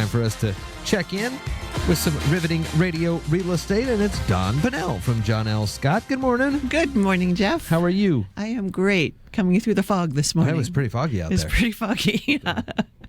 time for us to check in with some riveting radio real estate, and it's Don Pannell from John L. Scott. Good morning. Good morning, Jeff. How are you? I am great. Coming through the fog this morning. It was pretty foggy out there. It's pretty foggy.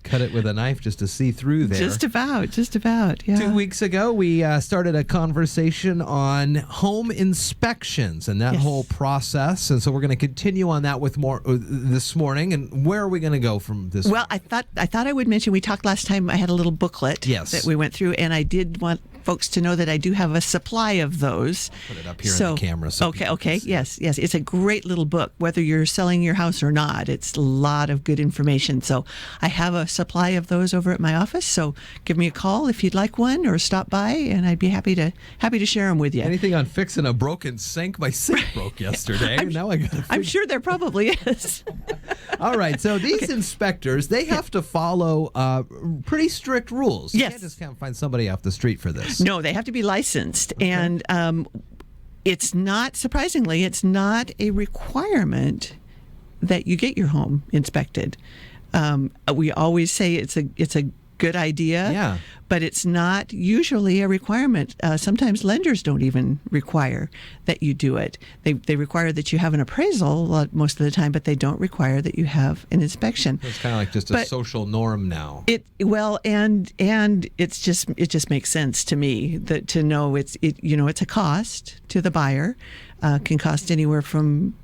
Cut it with a knife just to see through there. Just about, yeah. 2 weeks ago, we started a conversation on home inspections and that whole process. And so we're going to continue on that with more this morning. And where are we going to go from this? Well, I thought I would mention, we talked last time, I had a little booklet that we went through, and I did want folks to know that I do have a supply of those. I'll put it up here in the camera. Okay. Yes. It's a great little book, whether you're selling your house or not. It's a lot of good information. So I have a supply of those over at my office. So give me a call if you'd like one, or stop by, and I'd be happy to share them with you. Anything on fixing a broken sink? My sink broke yesterday. I'm sure there probably is. All right. So these inspectors, they have to follow pretty strict rules. You can't just kind of find somebody off the street for this. No, they have to be licensed. Okay. And it's not, surprisingly, it's not a requirement that you get your home inspected. We always say it's a good idea, but it's not usually a requirement. Sometimes lenders don't even require that you do it. They require that you have an appraisal most of the time, but they don't require that you have an inspection. It's kind of like just a social norm now. And it just makes sense to me that to know it's a cost to the buyer. Can cost anywhere from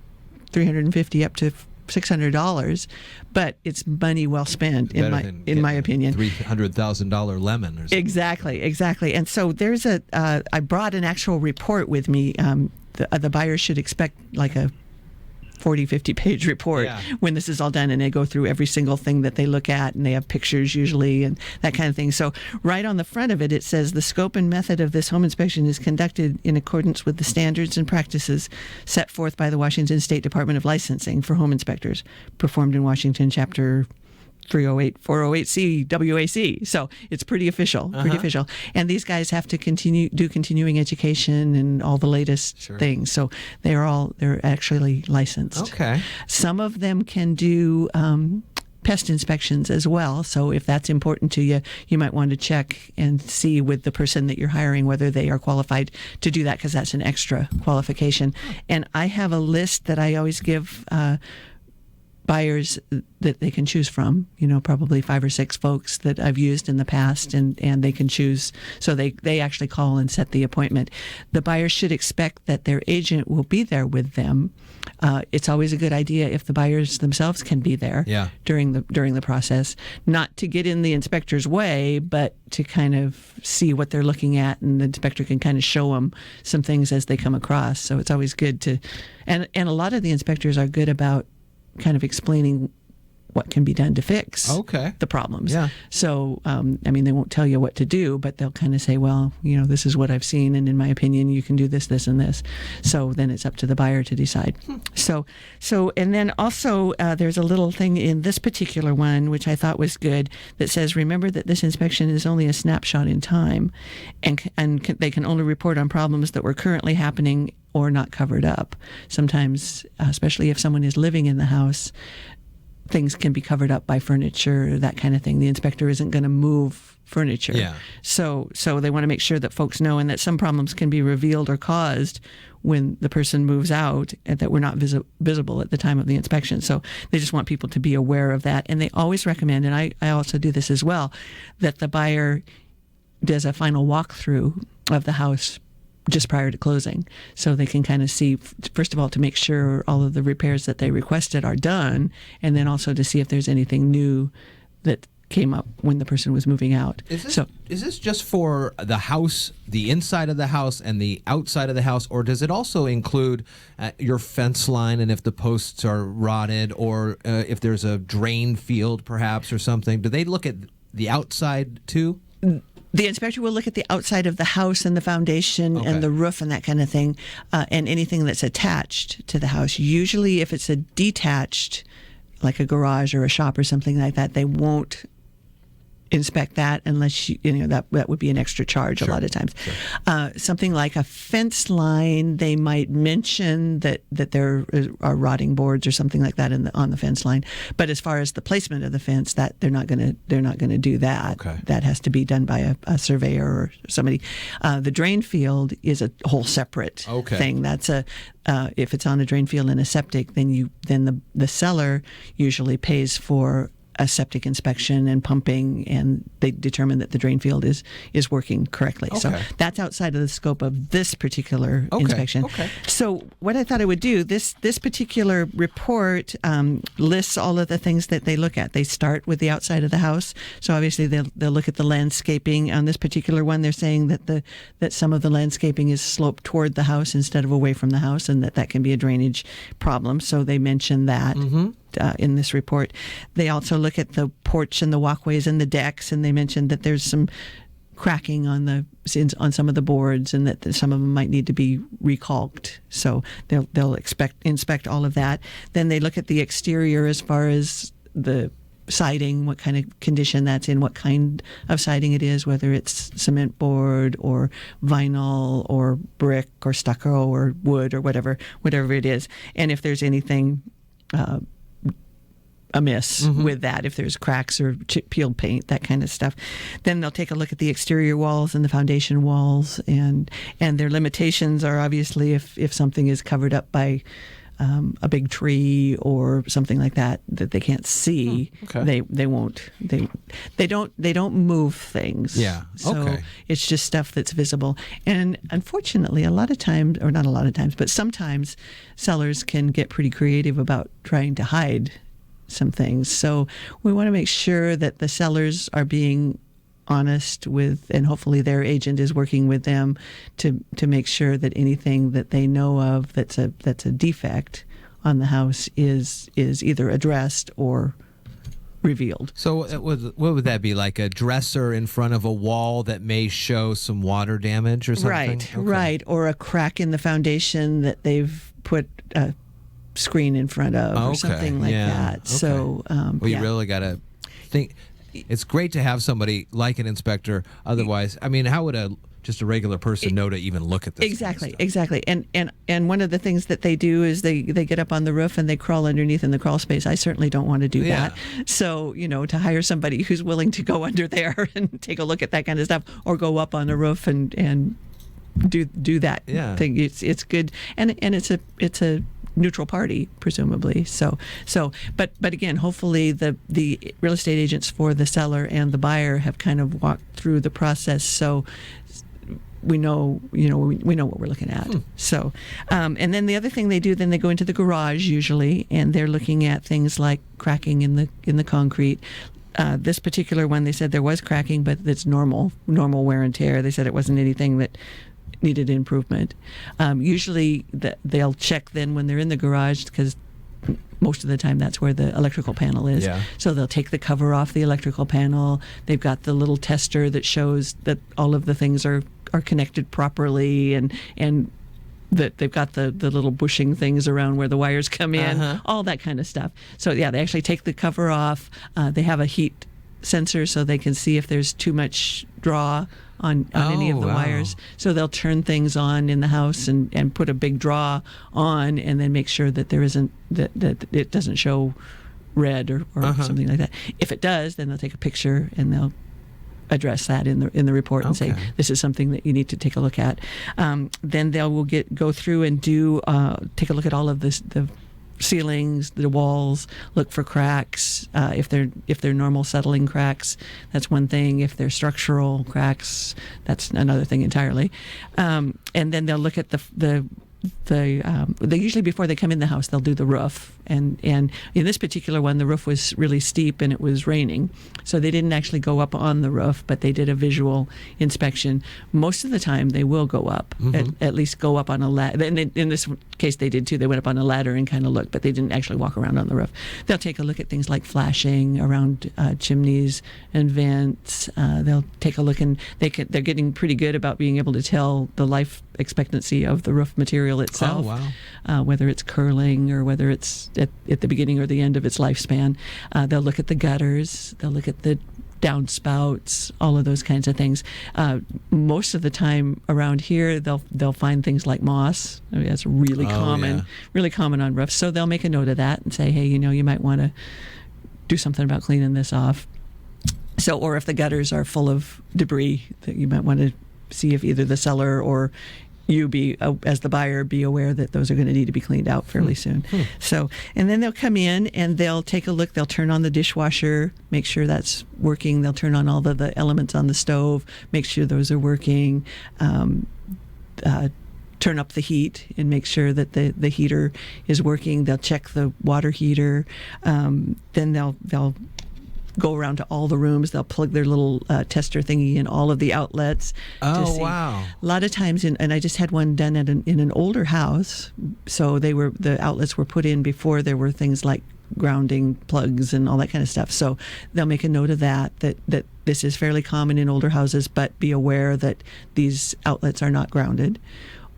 $350 up to $600, but it's money well spent in my opinion. $300,000 lemon or something. Exactly. And so there's I brought an actual report with me. The buyer should expect like a 40-50 page report when this is all done, and they go through every single thing that they look at, and they have pictures usually and that kind of thing. So right on the front of it, it says the scope and method of this home inspection is conducted in accordance with the standards and practices set forth by the Washington State Department of Licensing for Home Inspectors, performed in Washington Chapter 308, 408C, WAC. So it's pretty official, And these guys have to do continuing education and all the latest things. So they're actually licensed. Okay. Some of them can do pest inspections as well. So if that's important to you, you might want to check and see with the person that you're hiring whether they are qualified to do that, because that's an extra qualification. And I have a list that I always give buyers that they can choose from, probably 5 or 6 folks that I've used in the past, and they can choose. So they actually call and set the appointment. The buyer should expect that their agent will be there with them. It's always a good idea if the buyers themselves can be there during the process, not to get in the inspector's way, but to kind of see what they're looking at, and the inspector can kind of show them some things as they come across. So it's always good to, and a lot of the inspectors are good about kind of explaining what can be done to fix the problems. Yeah. So, they won't tell you what to do, but they'll kind of say, well, this is what I've seen, and in my opinion, you can do this, this, and this. So then it's up to the buyer to decide. So, and then also there's a little thing in this particular one, which I thought was good, that says, remember that this inspection is only a snapshot in time, and they can only report on problems that were currently happening or not covered up. Sometimes, especially if someone is living in the house, things can be covered up by furniture, that kind of thing. The inspector isn't going to move furniture. Yeah. So they want to make sure that folks know, and that some problems can be revealed or caused when the person moves out, and that were not visible at the time of the inspection. So they just want people to be aware of that. And they always recommend, and I also do this as well, that the buyer does a final walkthrough of the house just prior to closing, so they can kind of see, first of all, to make sure all of the repairs that they requested are done, and then also to see if there's anything new that came up when the person was moving out. Is this just for the house, the inside of the house and the outside of the house, or does it also include your fence line, and if the posts are rotted, or if there's a drain field perhaps or something? Do they look at the outside too? The inspector will look at the outside of the house and the foundation and the roof and that kind of thing, and anything that's attached to the house. Usually if it's a detached, like a garage or a shop or something like that, they won't inspect that unless that would be an extra charge a lot of times. Something like a fence line, they might mention that there are rotting boards or something like that on the fence line. But as far as the placement of the fence, that they're not going to do that. Okay. That has to be done by a surveyor or somebody. The drain field is a whole separate thing. That's if it's on a drain field and a septic, then the seller usually pays for a septic inspection and pumping, and they determine that the drain field is working correctly. So that's outside of the scope of this particular inspection. So what I thought I would do, this particular report lists all of the things that they look at. They start with the outside of the house. So obviously they'll look at the landscaping. On this particular one, they're saying that some of the landscaping is sloped toward the house instead of away from the house, and that can be a drainage problem. So they mention that. In this report. They also look at the porch and the walkways and the decks, and they mentioned that there's some cracking on some of the boards, and that some of them might need to be recaulked. So they'll inspect all of that. Then they look at the exterior as far as the siding, what kind of condition that's in, what kind of siding it is, whether it's cement board or vinyl or brick or stucco or wood or whatever it is, and if there's anything amiss with that, if there's cracks or peeled paint, that kind of stuff. Then they'll take a look at the exterior walls and the foundation walls, and their limitations are obviously if something is covered up by a big tree or something like that they can't see, they won't they don't move things. So it's just stuff that's visible. And unfortunately, a lot of times, or not a lot of times, but sometimes sellers can get pretty creative about trying to hide some things. So we want to make sure that the sellers are being honest with, and hopefully their agent is working with them to make sure that anything that they know of that's a defect on the house is either addressed or revealed. So what would that be, like a dresser in front of a wall that may show some water damage or something? Right. Or a crack in the foundation that they've put a screen in front of or something like that. So you really got to think. It's great to have somebody like an inspector. Otherwise, I mean, how would just a regular person know to even look at this? Exactly. And one of the things that they do is they get up on the roof and they crawl underneath in the crawl space. I certainly don't want to do that. So, to hire somebody who's willing to go under there and take a look at that kind of stuff, or go up on the roof and do that thing. It's good, and it's a neutral party, presumably. But again, hopefully the real estate agents for the seller and the buyer have kind of walked through the process, so we know what we're looking at. So, and then the other thing they do, then they go into the garage usually, and they're looking at things like cracking in the concrete. This particular one, they said there was cracking, but it's normal wear and tear. They said it wasn't anything that needed improvement. Usually they'll check then when they're in the garage, because most of the time that's where the electrical panel is. So they'll take the cover off the electrical panel. They've got the little tester that shows that all of the things are connected properly, and that they've got the little bushing things around where the wires come in, all that kind of stuff. So they actually take the cover off. They have a heat sensor so they can see if there's too much draw on any of the wires. So they'll turn things on in the house and put a big draw on, and then make sure that there isn't that it doesn't show red or something like that. If it does, then they'll take a picture and they'll address that in the report and say this is something that you need to take a look at. Then they will go through and take a look at all of the ceilings, the walls, look for cracks. If they're normal settling cracks, that's one thing. If they're structural cracks, that's another thing entirely. And then they'll look at they usually, before they come in the house, they'll do the roof. And in this particular one, the roof was really steep and it was raining, so they didn't actually go up on the roof, but they did a visual inspection. Most of the time, they will go up, at least go up on a ladder. In this case, they did too. They went up on a ladder and kind of looked, but they didn't actually walk around on the roof. They'll take a look at things like flashing around chimneys and vents. They'll take a look, and they're getting pretty good about being able to tell the life expectancy of the roof material itself, whether it's curling or whether it's at the beginning or the end of its lifespan. They'll look at the gutters. They'll look at the downspouts, all of those kinds of things. Most of the time around here, they'll find things like moss. I mean, that's really really common on roofs. So they'll make a note of that and say, hey, you might want to do something about cleaning this off. So, or if the gutters are full of debris, that you might want to see if either the seller or you as the buyer, be aware that those are going to need to be cleaned out fairly soon. So, and then they'll come in and they'll take a look. They'll turn on the dishwasher, make sure that's working. They'll turn on all the elements on the stove, make sure those are working. Turn up the heat and make sure that the heater is working. They'll check the water heater. Then they'll go around to all the rooms. They'll plug their little tester thingy in all of the outlets. Oh, wow. A lot of times, and I just had one done in an older house, so the outlets were put in before there were things like grounding plugs and all that kind of stuff. So they'll make a note of that this is fairly common in older houses, but be aware that these outlets are not grounded.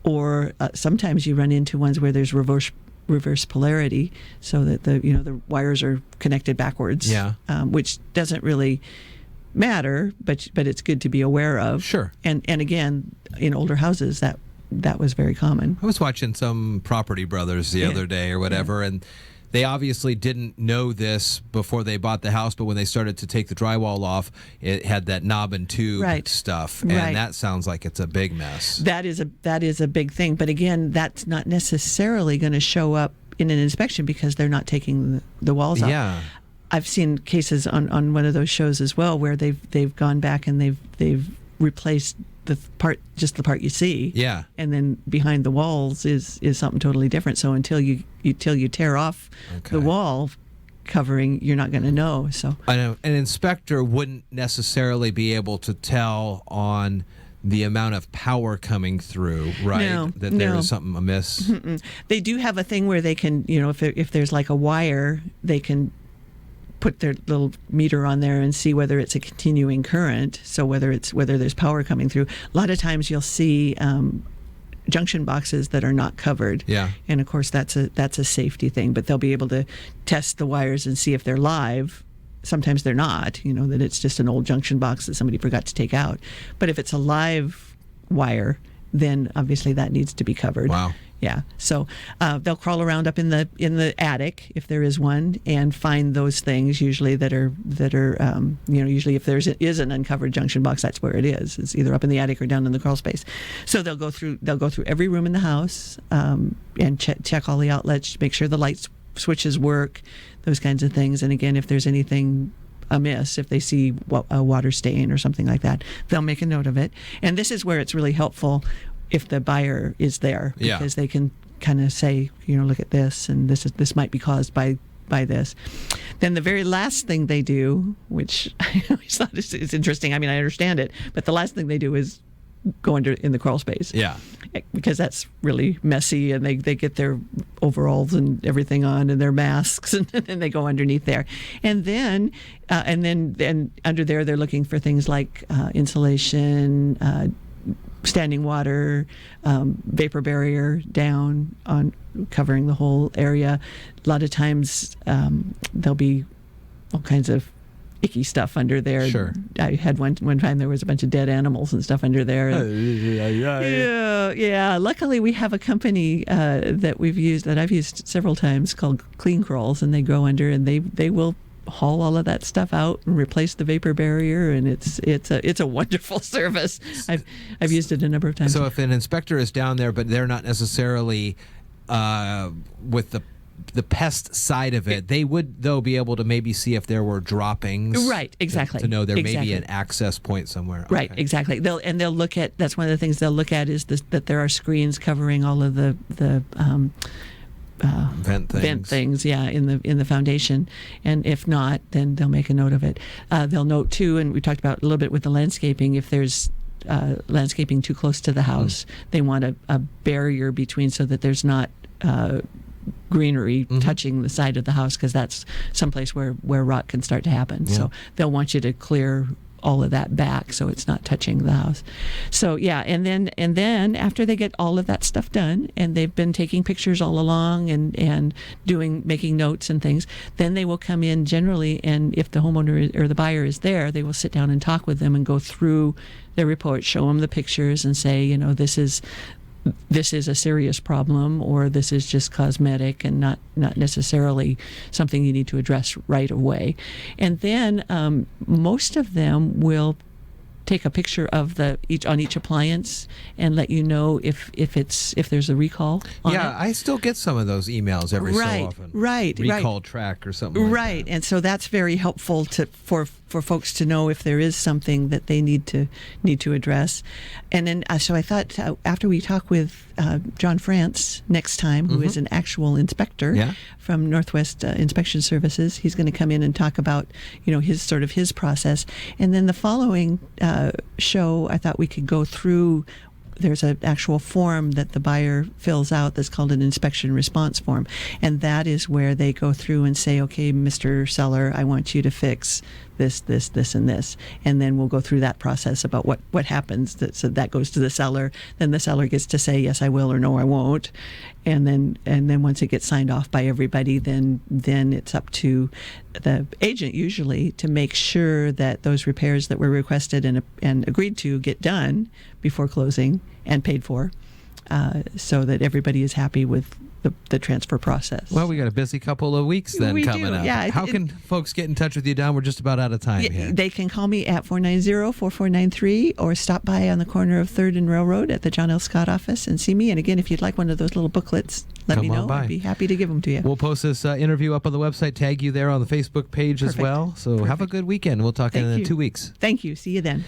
Or sometimes you run into ones where there's reverse polarity, so that the wires are connected backwards. Yeah. Which doesn't really matter, but it's good to be aware of. Sure. And again, in older houses, that was very common. I was watching some Property Brothers the other day or whatever, and they obviously didn't know this before they bought the house, but when they started to take the drywall off, it had that knob and tube stuff, and that sounds like it's a big mess. That is a big thing, but again, that's not necessarily going to show up in an inspection because they're not taking the walls off. Yeah. I've seen cases on one of those shows as well where they've gone back and they've replaced the part you see. Yeah. And then behind the walls is something totally different. So until you tear off the wall covering, you're not going to know. So I know an inspector wouldn't necessarily be able to tell on the amount of power coming through, right? There is something amiss. Mm-mm. They do have a thing where they can, if there's like a wire, they can put their little meter on there and see whether it's a continuing current. So whether there's power coming through. A lot of times you'll see junction boxes that are not covered. Yeah. And of course that's a safety thing, but they'll be able to test the wires and see if they're live. Sometimes they're not, that it's just an old junction box that somebody forgot to take out. But if it's a live wire, then obviously that needs to be covered. Wow. Yeah. So they'll crawl around up in the attic, if there is one, and find those things usually that are usually if is an uncovered junction box, that's where it is. It's either up in the attic or down in the crawl space. So they'll go through every room in the house and check all the outlets, make sure the light switches work, those kinds of things. And again, if there's anything amiss, if they see a water stain or something like that, they'll make a note of it. And this is where it's really helpful if the buyer is there, because they can kind of say, look at this, and this might be caused by this. Then the very last thing they do, which I always thought is interesting. I mean, I understand it, but the last thing they do is go in the crawl space. Yeah. Because that's really messy, and they get their overalls and everything on and their masks, and then they go underneath there. And then under there they're looking for things like insulation, standing water, vapor barrier down on covering the whole area. A lot of times there'll be all kinds of icky stuff under there. Sure. I had one time there was a bunch of dead animals and stuff under there. Yeah. Luckily we have a company that I've used several times called Clean Crawls, and they go under and they will haul all of that stuff out and replace the vapor barrier, and it's a wonderful service. I've used it a number of times. So if an inspector is down there, but they're not necessarily with the pest side of it, they would though be able to maybe see if there were droppings. Right, exactly. To know there may be an access point somewhere. Right, exactly. They'll look at, that's one of the things they'll look at is that there are screens covering all of the vent things, in the foundation, and if not, then they'll make a note of it. They'll note too, and we talked about a little bit with the landscaping, if there's landscaping too close to the house, they want a barrier between, so that there's not greenery touching the side of the house, because that's someplace where rot can start to happen. So they'll want you to clear all of that back, so it's not touching the house. So yeah, and then after they get all of that stuff done, and they've been taking pictures all along and making notes and things, then they will come in generally, and if the homeowner or the buyer is there, they will sit down and talk with them and go through their report, show them the pictures, and say, this is a serious problem, or this is just cosmetic and not necessarily something you need to address right away. And then most of them will take a picture of each appliance and let you know if there's a recall on it. I still get some of those emails every so often. Recall track or something like that. And so that's very helpful for folks to know if there is something that they need to address. And then so I thought after we talk with John France next time, who is an actual inspector from Northwest Inspection Services, he's going to come in and talk about his process. And then the following show, I thought we could go through. There's an actual form that the buyer fills out that's called an inspection response form. And that is where they go through and say, okay, Mr. Seller, I want you to fix this, and this. And then we'll go through that process about what happens. So that goes to the seller. Then the seller gets to say, yes, I will, or no, I won't. And then once it gets signed off by everybody, then it's up to the agent usually to make sure that those repairs that were requested and agreed to get done before closing and paid for, so that everybody is happy with the transfer process. Well, we got a busy couple of weeks then coming up. Yeah, How can folks get in touch with you, Don? We're just about out of time here. They can call me at 490-4493 or stop by on the corner of 3rd and Railroad at the John L. Scott office and see me. And again, if you'd like one of those little booklets, let me know. I'd be happy to give them to you. We'll post this interview up on the website, tag you there on the Facebook page as well. So have a good weekend. We'll talk in 2 weeks. Thank you. See you then.